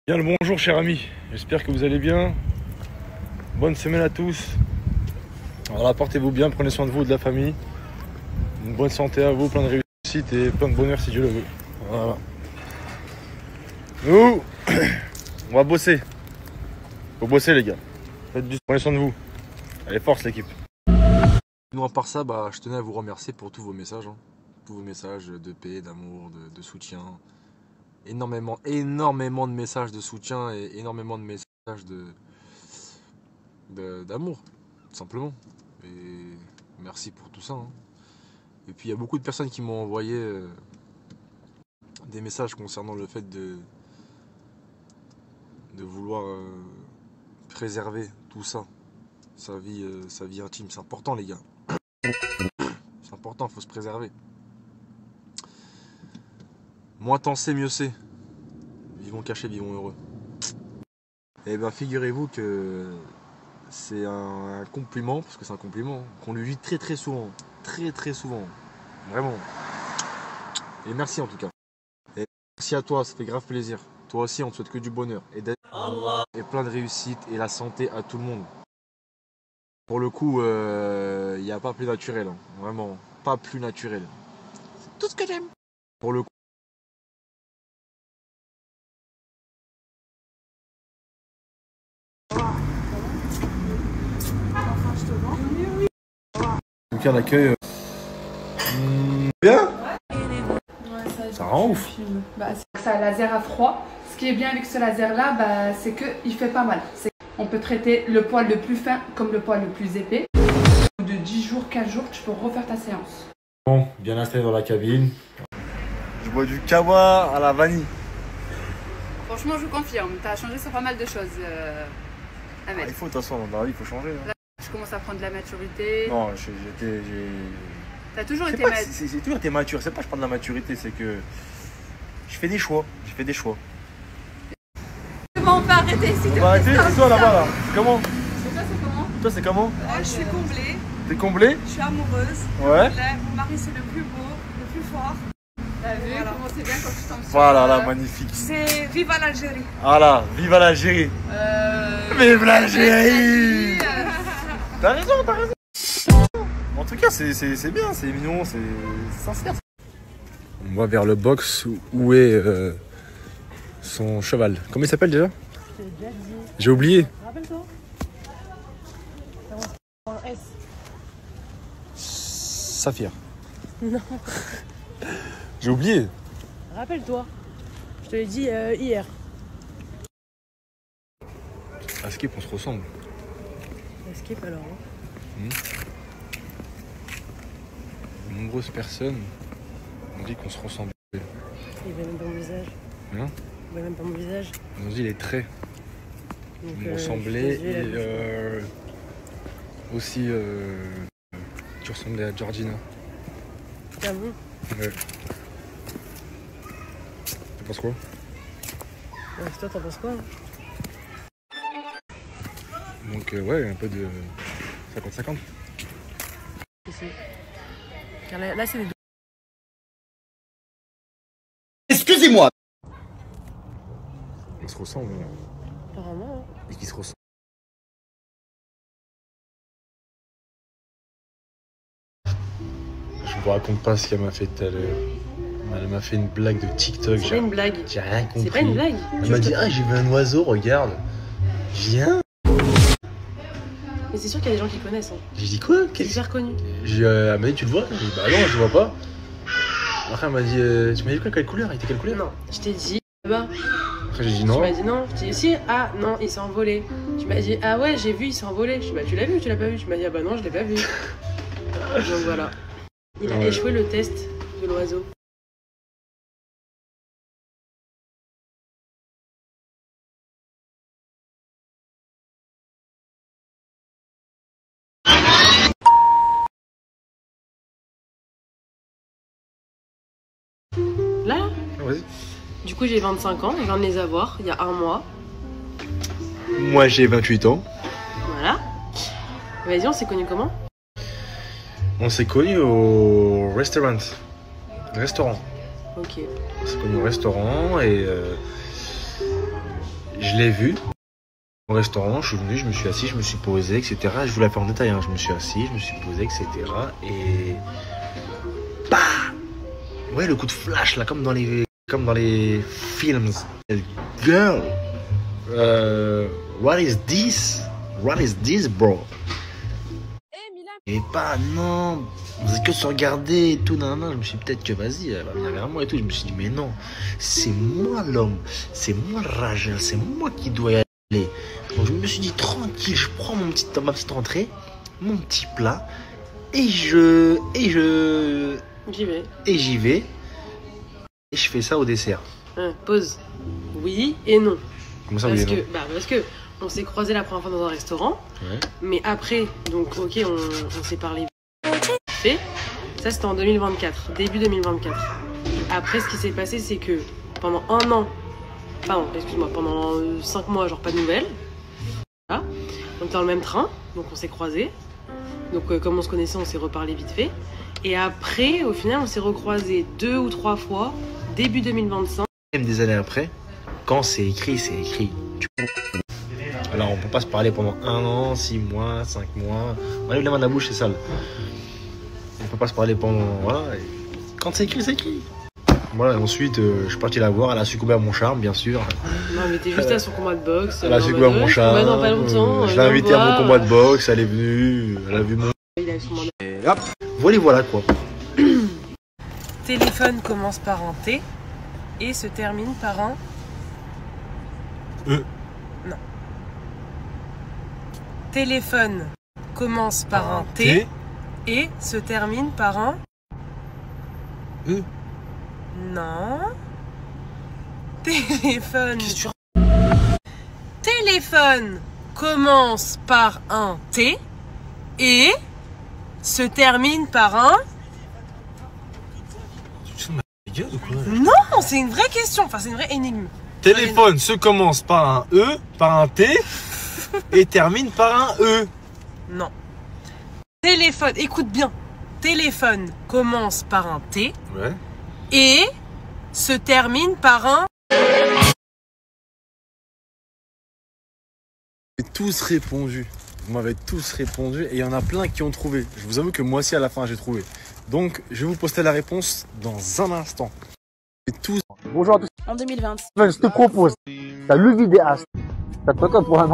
Bien le bonjour chers amis, j'espère que vous allez bien. Bonne semaine à tous. Alors là, portez-vous bien, prenez soin de vous et de la famille. Une bonne santé à vous, plein de réussite et plein de bonheur si Dieu le veut. Voilà. Nous, on va bosser. Faut bosser les gars. Prenez soin de vous. Allez, force l'équipe. Sinon à part ça, je tenais à vous remercier pour tous vos messages. Tous vos messages de paix, d'amour, de soutien. Énormément de messages de soutien et énormément de messages d'amour, tout simplement. Et merci pour tout ça. Et puis il y a beaucoup de personnes qui m'ont envoyé des messages concernant le fait de vouloir préserver tout ça, sa vie intime. C'est important les gars. C'est important, il faut se préserver. Moins t'en sais, mieux c'est. Vivons cachés, vivons heureux. Et bien figurez-vous que c'est un compliment, parce que c'est un compliment, qu'on lui dit très souvent. Très souvent. Vraiment. Et merci en tout cas. Et merci à toi, ça fait grave plaisir. Toi aussi, on te souhaite que du bonheur. Et plein de réussite et la santé à tout le monde. Pour le coup, il n'y a pas plus naturel. Vraiment, pas plus naturel. C'est tout ce que j'aime. Pour le coup. En tout cas, l'accueil. Bien. Ouais, ça rend ouf. C'est un laser à froid. Ce qui est bien avec ce laser-là, c'est qu'il fait pas mal. On peut traiter le poil le plus fin comme le poil le plus épais. Au bout de 10 jours, 15 jours, tu peux refaire ta séance. Bon, bien installé dans la cabine. Je bois du kawa à la vanille. Franchement, je confirme. Tu as changé sur pas mal de choses. Il faut de toute façon, dans la vie, il faut changer. Là, je commence à prendre de la maturité. Non, T'as toujours été mature. J'ai toujours été mature. C'est pas que je prends de la maturité, c'est que je fais des choix. Comment on peut arrêter ici? On va arrêter, c'est toi là-bas là. Comment? Et toi, c'est comment? Toi, c'est comment? Je suis comblée, T'es comblé? je suis amoureuse. Ouais. Mon mari c'est le plus beau, le plus fort. T'as vu Voilà. comment c'est bien quand tu tombes sur... Voilà, là, magnifique. C'est viva l'Algérie. Voilà, vive l'Algérie. Vive l'Algérie. T'as raison. En tout cas, c'est bien, c'est mignon, c'est sincère. On va vers le box où est son cheval. Comment il s'appelle déjà? J'ai oublié. Rappelle-toi. Un S. Saphir. Non. J'ai oublié. Rappelle-toi. Je te l'ai dit hier. À Skip, on se ressemble. Escape alors. De nombreuses personnes ont dit qu'on se ressemblait. Il voit même pas mon visage. Hein? Il voit même pas mon visage. Ils ont dit les traits. Donc, Ils me ressemblaient. Et aussi, tu ressemblais à Georgina. Ah bon? Ouais. Tu penses quoi? Ouais, toi, t'en penses quoi? Donc, ouais, un peu de 50-50. Ici. Car là c'est les deux. Excusez-moi. On se ressemble. Apparemment. Et qui se ressemble. Je vous raconte pas ce qu'elle m'a fait tout à l'heure. Elle m'a fait une blague de TikTok. C'est pas une blague. J'ai rien compris. C'est pas une blague. Elle m'a dit, j'ai vu un oiseau, regarde. Viens. Mais c'est sûr qu'il y a des gens qui connaissent. J'ai dit quoi? C'est hyper connu. Elle m'a dit, tu le vois? J'ai dit, bah non, je le vois pas. Après, elle m'a dit, tu m'as dit quoi? Quelle couleur? Il était quelle couleur? Non, je t'ai dit là-bas. Après, j'ai dit Tu non. m'as dit non. Je t'ai dit si. Ah non, il s'est envolé. Tu m'as dit ah ouais, j'ai vu, il s'est envolé. Je dis bah tu l'as vu ou tu l'as pas vu? Tu m'as dit ah bah non, je l'ai pas vu. Donc voilà. Il a échoué le test de l'oiseau. Là, Vas-y. du coup j'ai 25 ans, je viens de les avoir il y a un mois. Moi, j'ai 28 ans. Voilà. Vas-y, on s'est connus comment? On s'est connus au restaurant. Ok. On s'est connus au restaurant et je l'ai vu au restaurant, je suis venu, je me suis assis, je me suis posé, etc. Je vous la fais en détail, hein. Je me suis assis, je me suis posé, etc. Et... Bah ouais, le coup de flash, là, comme dans les films. Girl, what is this? What is this, bro? Et pas, non, vous êtes que se regarder et tout, non, je me suis dit peut-être que vas-y, elle va venir vers moi et tout. Je me suis dit, mais non, c'est moi l'homme, c'est moi le rageur, c'est moi qui dois y aller. Donc je me suis dit, tranquille, je prends ma petite entrée, mon petit plat, et j'y vais, et je fais ça au dessert. Pause. Oui et non. Comment ça, parce oui et que, non? parce que on s'est croisés la première fois dans un restaurant, Ouais. mais après, donc ok, on s'est parlé fait. Ça c'était en 2024, début 2024. Après, ce qui s'est passé, c'est que pendant un an, pendant 5 mois, genre pas de nouvelles. Voilà. On était dans le même train, donc on s'est croisés. Donc comme on se connaissait, on s'est reparlé vite fait. Et après, au final, on s'est recroisés 2 ou 3 fois, début 2025. Même des années après, quand c'est écrit, c'est écrit. Alors on peut pas se parler pendant 1 an, 6 mois, 5 mois. On lève la main de la bouche, c'est sale. On peut pas se parler pendant... Voilà. Et quand c'est écrit, c'est écrit. Voilà, et ensuite, je suis parti la voir. Elle a succombé à mon charme, bien sûr. Non, mais t'es juste à son combat de boxe. Elle a succombé à mon charme. Dans pas longtemps. Je l'ai invitée à mon combat de boxe. Elle est venue. Elle a vu mon... Il a son mandat. Et hop, voilà quoi. Téléphone commence par un T et se termine par un E. Non. Téléphone commence par un T et se termine par un E. Non. Téléphone. Téléphone commence par un T et se termine par un... Non, c'est une vraie question. Enfin, c'est une vraie énigme. Téléphone se commence par un E, par un T et termine par un E. Non. Téléphone, écoute bien. Téléphone commence par un T Ouais. et se termine par un... Vous m'avez tous répondu. Vous m'avez tous répondu et il y en a plein qui ont trouvé. Je vous avoue que moi aussi à la fin j'ai trouvé. Donc je vais vous poster la réponse dans un instant. Et tous... Bonjour à tous. En 2020. Je te propose, t'as le vidéaste, t'as pas quoi pour un